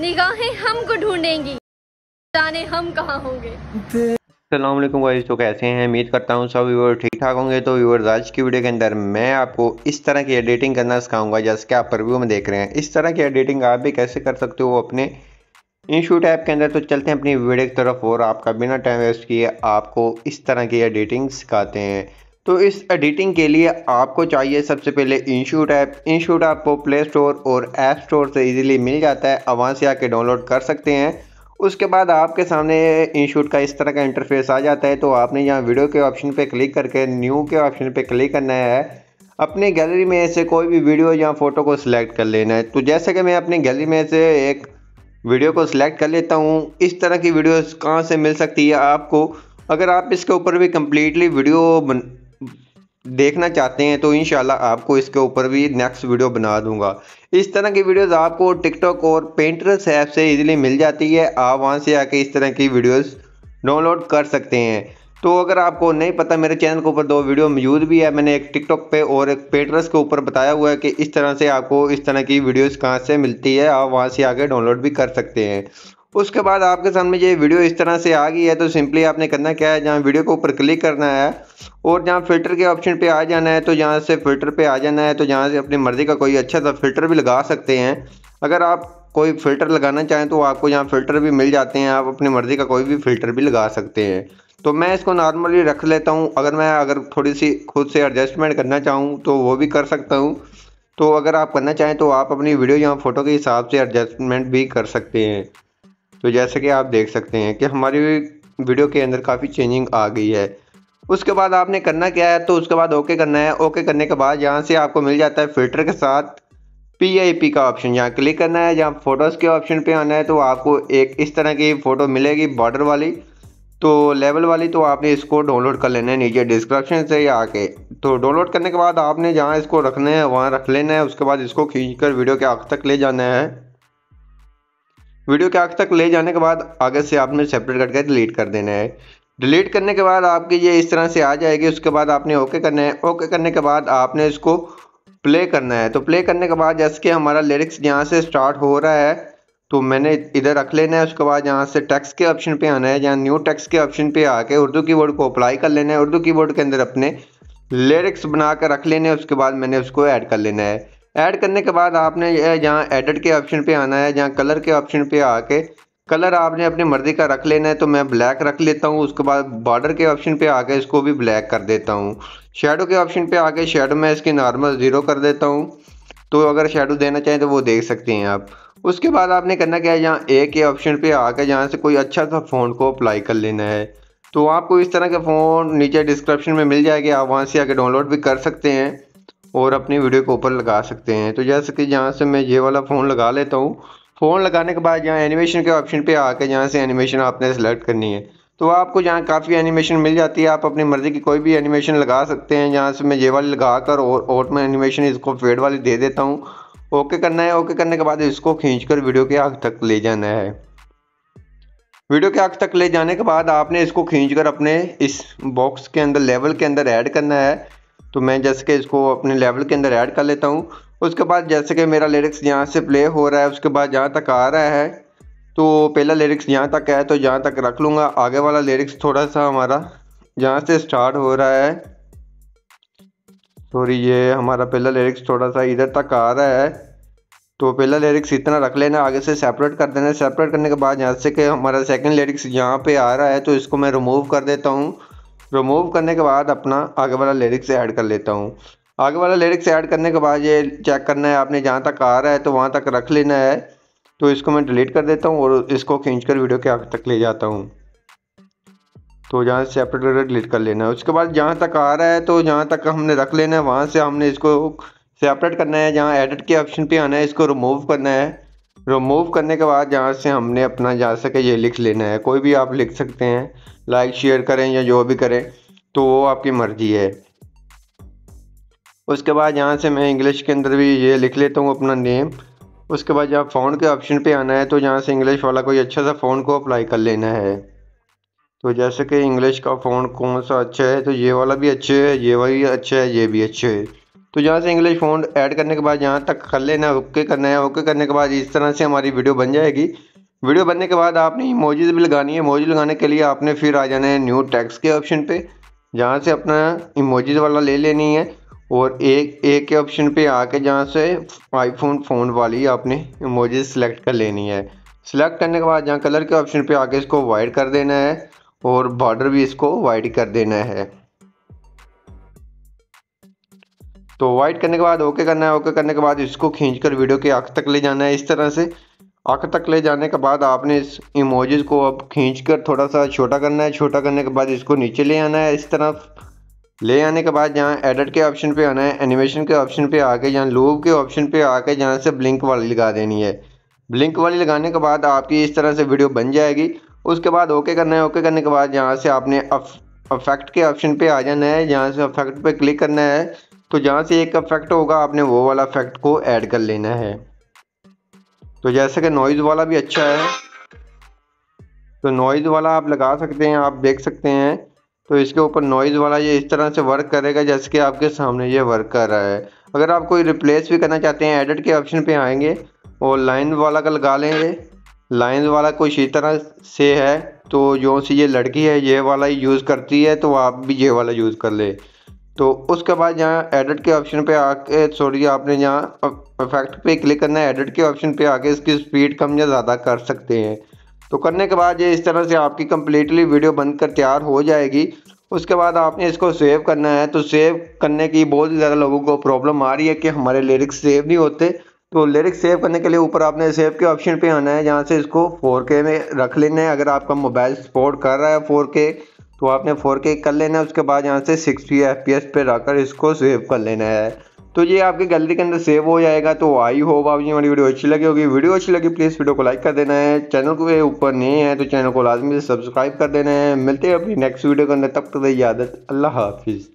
निगाहें हमको ढूंढेंगी, जाने हम कहाँ होंगे। अस्सलाम वालेकुम गाइस, तो कैसे हैं? उम्मीद करता हूँ सब व्यूअर ठीक ठाक होंगे। तो व्यूअर्स, आज की वीडियो के अंदर मैं आपको इस तरह की एडिटिंग करना सिखाऊंगा जैसे कि आप प्रीव्यू में देख रहे हैं। इस तरह की एडिटिंग आप भी कैसे कर सकते हो अपने InShoot ऐप के अंदर। तो चलते हैं अपनी वीडियो की तरफ और आपका बिना टाइम वेस्ट किए आपको इस तरह की एडिटिंग सिखाते हैं। तो इस एडिटिंग के लिए आपको चाहिए सबसे पहले InShoot ऐप। InShoot आपको प्ले स्टोर और ऐप स्टोर से इजीली मिल जाता है, वहाँ से आके डाउनलोड कर सकते हैं। उसके बाद आपके सामने InShoot का इस तरह का इंटरफेस आ जाता है। तो आपने यहाँ वीडियो के ऑप्शन पे क्लिक करके न्यू के ऑप्शन पे क्लिक करना है। अपनी गैलरी में से कोई भी वीडियो या फोटो को सिलेक्ट कर लेना है। तो जैसे कि मैं अपनी गैलरी में से एक वीडियो को सिलेक्ट कर लेता हूँ। इस तरह की वीडियोस कहाँ से मिल सकती है आपको? अगर आप इसके ऊपर भी कम्प्लीटली वीडियो देखना चाहते हैं तो इंशाल्लाह आपको इसके ऊपर भी नेक्स्ट वीडियो बना दूंगा। इस तरह की वीडियोस आपको टिकटॉक और Pinterest ऐप से इजीली मिल जाती है। आप वहां से आके इस तरह की वीडियोस डाउनलोड कर सकते हैं। तो अगर आपको नहीं पता, मेरे चैनल के ऊपर 2 वीडियो मौजूद भी है। मैंने एक टिकटॉक पे और एक Pinterest के ऊपर बताया हुआ है कि इस तरह से आपको इस तरह की वीडियोस कहाँ से मिलती है। आप वहाँ से आके डाउनलोड भी कर सकते हैं। उसके बाद आपके सामने ये वीडियो इस तरह से आ गई है। तो सिंपली आपने करना क्या है, जहाँ वीडियो के ऊपर क्लिक करना है और जहाँ फ़िल्टर के ऑप्शन पे आ जाना है। तो यहाँ से फ़िल्टर पे आ जाना है। तो यहाँ से अपनी मर्ज़ी का कोई अच्छा सा फ़िल्टर भी लगा सकते हैं। अगर आप कोई फ़िल्टर लगाना चाहें तो आपको यहाँ फ़िल्टर भी मिल जाते हैं। आप अपनी मर्ज़ी का कोई भी फ़िल्टर भी लगा सकते हैं। तो मैं इसको नॉर्मली रख लेता हूँ। अगर थोड़ी सी खुद से एडजस्टमेंट करना चाहूँ तो वो भी कर सकता हूँ। तो अगर आप करना चाहें तो आप अपनी वीडियो या फ़ोटो के हिसाब से एडजस्टमेंट भी कर सकते हैं। तो जैसे कि आप देख सकते हैं कि हमारी वीडियो के अंदर काफ़ी चेंजिंग आ गई है। उसके बाद आपने करना क्या है, तो उसके बाद ओके करना है। ओके करने के बाद यहाँ से आपको मिल जाता है फ़िल्टर के साथ PIP का ऑप्शन। यहाँ क्लिक करना है। जहाँ फ़ोटोज़ के ऑप्शन पे आना है तो आपको एक इस तरह की फ़ोटो मिलेगी बॉर्डर वाली, तो लेवल वाली। तो आपने इसको डाउनलोड कर लेना है नीचे डिस्क्रिप्शन से आके। तो डाउनलोड करने के बाद आपने जहाँ इसको रखना है वहाँ रख लेना है। उसके बाद इसको खींचकर वीडियो के आखिर तक ले जाना है। वीडियो के आखिर तक ले जाने के बाद आगे से आपने सेपरेट करके डिलीट कर देना है। डिलीट करने के बाद आपकी ये इस तरह से आ जाएगी। उसके बाद आपने ओके करना है। ओके करने के बाद आपने इसको प्ले करना है। तो प्ले करने के बाद जैसे कि हमारा लिरिक्स यहाँ से स्टार्ट हो रहा है तो मैंने इधर रख लेना है। उसके बाद यहाँ से टेक्स्ट के ऑप्शन पे आना है। यहाँ न्यू टेक्स्ट के ऑप्शन पे आके उर्दू कीवर्ड को अप्लाई कर लेना है। उर्दू कीवर्ड के अंदर अपने लिरिक्स बना कर रख लेने हैं। उसके बाद मैंने उसको ऐड कर लेना है। ऐड करने के बाद आपने जहाँ एडिट के ऑप्शन पे आना है। जहाँ कलर के ऑप्शन पे आके कलर आपने अपनी मर्ज़ी का रख लेना है। तो मैं ब्लैक रख लेता हूँ। उसके बाद बॉर्डर के ऑप्शन पे आके इसको भी ब्लैक कर देता हूँ। शेडो के ऑप्शन पे आके शेडो में इसकी नॉर्मल 0 कर देता हूँ। तो अगर शेडो देना चाहें तो वो देख सकते हैं आप। उसके बाद आपने करना क्या है, यहाँ ए के ऑप्शन पे आकर जहाँ से कोई अच्छा सा फ़ॉन्ट को अप्लाई कर लेना है। तो आपको इस तरह का फ़ॉन्ट नीचे डिस्क्रिप्शन में मिल जाएगी। आप वहाँ से आके डाउनलोड भी कर सकते हैं और अपनी वीडियो के ऊपर लगा सकते हैं। तो जैसे कि यहाँ से मैं ये वाला फ़ोन लगा लेता हूँ। फ़ोन लगाने के बाद यहाँ एनिमेशन के ऑप्शन पे आके जहाँ से एनिमेशन आपने सेलेक्ट करनी है तो आपको यहाँ काफ़ी एनिमेशन मिल जाती है। आप अपनी मर्ज़ी की कोई भी एनिमेशन लगा सकते हैं। यहाँ से मैं ये वाली लगा कर और मैं एनिमेशन इसको फेड वाली दे देता हूँ। ओके करना है। ओके करने के बाद इसको खींचकर वीडियो के आखिर तक ले जाना है। वीडियो के आखिर तक ले जाने के बाद आपने इसको खींचकर अपने इस बॉक्स के अंदर लेवल के अंदर ऐड करना है। तो मैं जैसे कि इसको अपने लेवल के अंदर ऐड कर लेता हूँ। उसके बाद जैसे कि मेरा लिरिक्स यहाँ से प्ले हो रहा है, उसके बाद जहाँ तक आ रहा है तो पहला लिरिक्स यहाँ तक है तो यहाँ तक रख लूँगा। आगे वाला लिरिक्स थोड़ा सा हमारा जहाँ से स्टार्ट हो रहा है, सॉरी, ये हमारा पहला लिरिक्स थोड़ा सा इधर तक आ रहा है तो पहला लिरिक्स इतना रख लेना। आगे से सेपरेट कर देना। सेपरेट करने के बाद यहाँ से कि हमारा सेकंड लिरिक्स यहाँ पे आ रहा है तो इसको मैं रिमूव कर देता हूँ। रिमूव करने के बाद अपना आगे वाला लिरिक्स ऐड कर लेता हूँ। आगे वाला लिरिक्स ऐड करने के बाद ये चेक करना है आपने जहाँ तक आ रहा है तो वहाँ तक रख लेना है। तो इसको मैं डिलीट कर देता हूँ और इसको खींचकर वीडियो के आगे तक ले जाता हूँ। तो जहाँ से सेपरेट करके डिलीट कर लेना है। उसके बाद जहाँ तक आ रहा है तो जहाँ तक हमने रख लेना है वहाँ से हमने इसको सेपरेट करना है। जहाँ एडिट के ऑप्शन पे आना है इसको रिमूव करना है। रिमूव करने के बाद जहाँ से हमने अपना जा सके ये लिख लेना है। कोई भी आप लिख सकते हैं, लाइक शेयर करें या जो भी करें तो वो आपकी मर्ज़ी है। उसके बाद यहाँ से मैं इंग्लिश के अंदर भी ये लिख लेता हूँ अपना नेम। उसके बाद जहाँ फ़ॉन्ट के ऑप्शन पे आना है तो यहाँ से इंग्लिश वाला कोई अच्छा सा फ़ॉन्ट को अप्लाई कर लेना है। तो जैसे कि इंग्लिश का फ़ॉन्ट कौन सा अच्छा है, तो ये वाला भी अच्छा है, ये वाला भी अच्छा है, ये भी अच्छा है। तो यहाँ से इंग्लिश फ़ॉन्ट ऐड करने के बाद यहाँ तक कर लेना, ओके करना है। ओके करने के बाद इस तरह से हमारी वीडियो बन जाएगी। वीडियो बनने के बाद आपने इमोजीज भी लगानी है। इमोजी लगाने के लिए आपने फिर आ जाना है न्यू टेक्स्ट के ऑप्शन पे, जहाँ से अपना इमोजीज वाला ले लेनी है और एक के ऑप्शन पे आके जहाँ से आईफोन फ़ोन वाली आपने इमोजीज सेलेक्ट कर लेनी है। सेलेक्ट करने के बाद जहाँ कलर के ऑप्शन पे आके इसको वाइट कर देना है और बॉर्डर भी इसको वाइट कर देना है। तो वाइट करने के बाद ओके करना है। ओके करने के बाद इसको खींचकर वीडियो के आखिर तक ले जाना है। इस तरह से आखिर तक ले जाने के बाद आपने इस इमोजीज को अब खींचकर थोड़ा सा छोटा करना है। छोटा करने के बाद इसको नीचे ले आना है। इस तरफ ले आने के बाद जहाँ एडिट के ऑप्शन पे आना है, एनिमेशन के ऑप्शन पे आके जहाँ लूप के ऑप्शन पे आके जहाँ से ब्लिंक वाली लगा देनी है। ब्लिंक वाली लगाने के बाद आपकी इस तरह से वीडियो बन जाएगी। उसके बाद ओके करना है। ओके करने के बाद यहाँ से आपने अफेक्ट के ऑप्शन पे आ जाना है। जहाँ से अफेक्ट पे क्लिक करना है, तो जहाँ से एक अफेक्ट होगा आपने वो वाला अफेक्ट को ऐड कर लेना है। तो जैसे कि नॉइज़ वाला भी अच्छा है, तो नॉइज़ वाला आप लगा सकते हैं, आप देख सकते हैं। तो इसके ऊपर नॉइज़ वाला ये इस तरह से वर्क करेगा जैसे कि आपके सामने ये वर्क कर रहा है। अगर आप कोई रिप्लेस भी करना चाहते हैं, एडिट के ऑप्शन पे आएंगे और लाइन वाला का लगा लेंगे। लाइन वाला कुछ इस तरह से है, तो जो सी ये लड़की है ये वाला यूज़ करती है, तो आप भी ये वाला यूज़ कर ले। तो उसके बाद यहाँ एडिट के ऑप्शन पे आके आपने यहाँ इफेक्ट पे क्लिक करना है। एडिट के ऑप्शन पे आके इसकी स्पीड कम या ज़्यादा कर सकते हैं। तो करने के बाद ये इस तरह से आपकी कम्प्लीटली वीडियो बनकर तैयार हो जाएगी। उसके बाद आपने इसको सेव करना है। तो सेव करने की बहुत ज़्यादा लोगों को प्रॉब्लम आ रही है कि हमारे लिरिक्स सेव नहीं होते। तो लिरिक्स सेव करने के लिए ऊपर आपने सेव के ऑप्शन पे आना है, जहाँ से इसको 4K में रख लेना है। अगर आपका मोबाइल सपोर्ट कर रहा है 4K, तो आपने 4K कर लेना है। उसके बाद यहाँ से 60 FPS पे रखकर इसको सेव कर लेना है। तो ये आपकी गैलरी के अंदर सेव हो जाएगा। तो आई होप आप ये हमारी वीडियो अच्छी लगी होगी। वीडियो अच्छी लगी प्लीज़ वीडियो को लाइक कर देना है। चैनल के ऊपर नए हैं तो चैनल को लाजमी से सब्सक्राइब कर देना है। मिलते हैं अपनी नेक्स्ट वीडियो के अंदर, तब तक इजाज़त, अल्लाह हाफिज़।